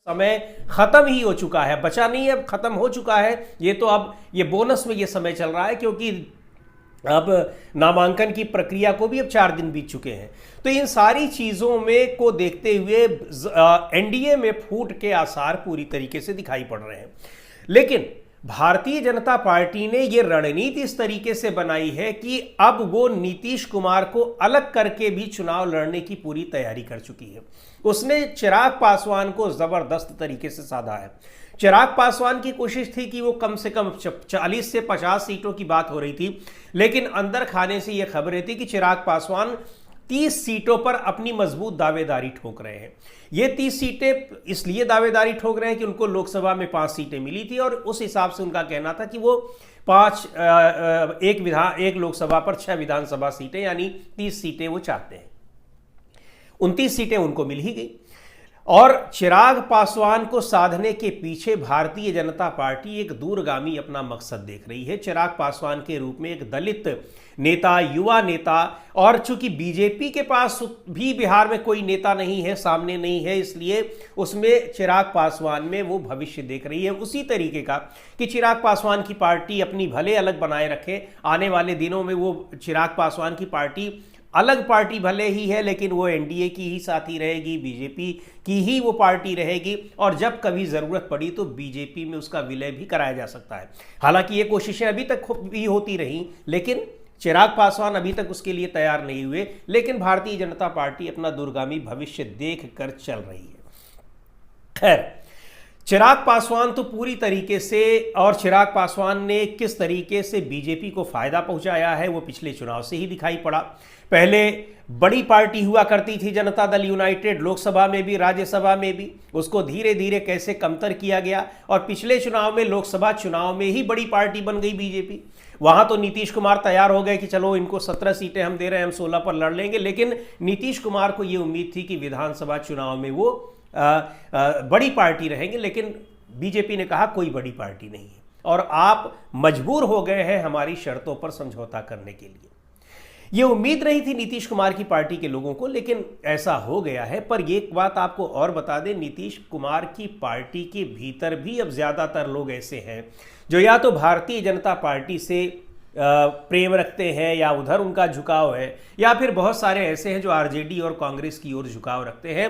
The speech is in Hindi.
समय खत्म ही हो चुका है, बचा नहीं है, अब खत्म हो चुका है। ये तो अब ये बोनस में ये समय चल रहा है, क्योंकि अब नामांकन की प्रक्रिया को भी अब 4 दिन बीत चुके हैं। तो इन सारी चीजों में को देखते हुए एनडीए में फूट के आसार पूरी तरीके से दिखाई पड़ रहे हैं। लेकिन भारतीय जनता पार्टी ने यह रणनीति इस तरीके से बनाई है कि अब वो नीतीश कुमार को अलग करके भी चुनाव लड़ने की पूरी तैयारी कर चुकी है। उसने चिराग पासवान को जबरदस्त तरीके से साधा है। चिराग पासवान की कोशिश थी कि वो कम से कम 40 से 50 सीटों की बात हो रही थी, लेकिन अंदर खाने से यह खबरें थी कि चिराग पासवान 30 सीटों पर अपनी मजबूत दावेदारी ठोक रहे हैं। ये 30 सीटें इसलिए दावेदारी ठोक रहे हैं कि उनको लोकसभा में 5 सीटें मिली थी और उस हिसाब से उनका कहना था कि वो एक लोकसभा पर 6 विधानसभा सीटें यानी 30 सीटें वो चाहते हैं। 29 सीटें उनको मिल ही गई। और चिराग पासवान को साधने के पीछे भारतीय जनता पार्टी एक दूरगामी अपना मकसद देख रही है। चिराग पासवान के रूप में एक दलित नेता, युवा नेता, और चूंकि बीजेपी के पास भी बिहार में कोई नेता नहीं है, सामने नहीं है, इसलिए उसमें चिराग पासवान में वो भविष्य देख रही है उसी तरीके का कि चिराग पासवान की पार्टी अपनी भले अलग बनाए रखे। आने वाले दिनों में वो चिराग पासवान की पार्टी अलग पार्टी भले ही है, लेकिन वो एनडीए की ही साथी रहेगी, बीजेपी की ही वो पार्टी रहेगी, और जब कभी ज़रूरत पड़ी तो बीजेपी में उसका विलय भी कराया जा सकता है। हालांकि ये कोशिशें अभी तक भी होती रहीं, लेकिन चिराग पासवान अभी तक उसके लिए तैयार नहीं हुए। लेकिन भारतीय जनता पार्टी अपना दूरगामी भविष्य देख कर चल रही है। खैर, चिराग पासवान तो पूरी तरीके से, और चिराग पासवान ने किस तरीके से बीजेपी को फायदा पहुंचाया है वो पिछले चुनाव से ही दिखाई पड़ा। पहले बड़ी पार्टी हुआ करती थी जनता दल यूनाइटेड, लोकसभा में भी राज्यसभा में भी, उसको धीरे धीरे कैसे कमतर किया गया, और पिछले चुनाव में लोकसभा चुनाव में ही बड़ी पार्टी बन गई बीजेपी। वहां तो नीतीश कुमार तैयार हो गए कि चलो इनको 17 सीटें हम दे रहे हैं, हम 16 पर लड़ लेंगे। लेकिन नीतीश कुमार को ये उम्मीद थी कि विधानसभा चुनाव में वो बड़ी पार्टी रहेंगे, लेकिन बीजेपी ने कहा कोई बड़ी पार्टी नहीं है और आप मजबूर हो गए हैं हमारी शर्तों पर समझौता करने के लिए। ये उम्मीद नहीं थी नीतीश कुमार की पार्टी के लोगों को, लेकिन ऐसा हो गया है। पर एक बात आपको और बता दें, नीतीश कुमार की पार्टी के भीतर भी अब ज्यादातर लोग ऐसे हैं जो या तो भारतीय जनता पार्टी से प्रेम रखते हैं या उधर उनका झुकाव है, या फिर बहुत सारे ऐसे हैं जो आरजेडी और कांग्रेस की ओर झुकाव रखते हैं।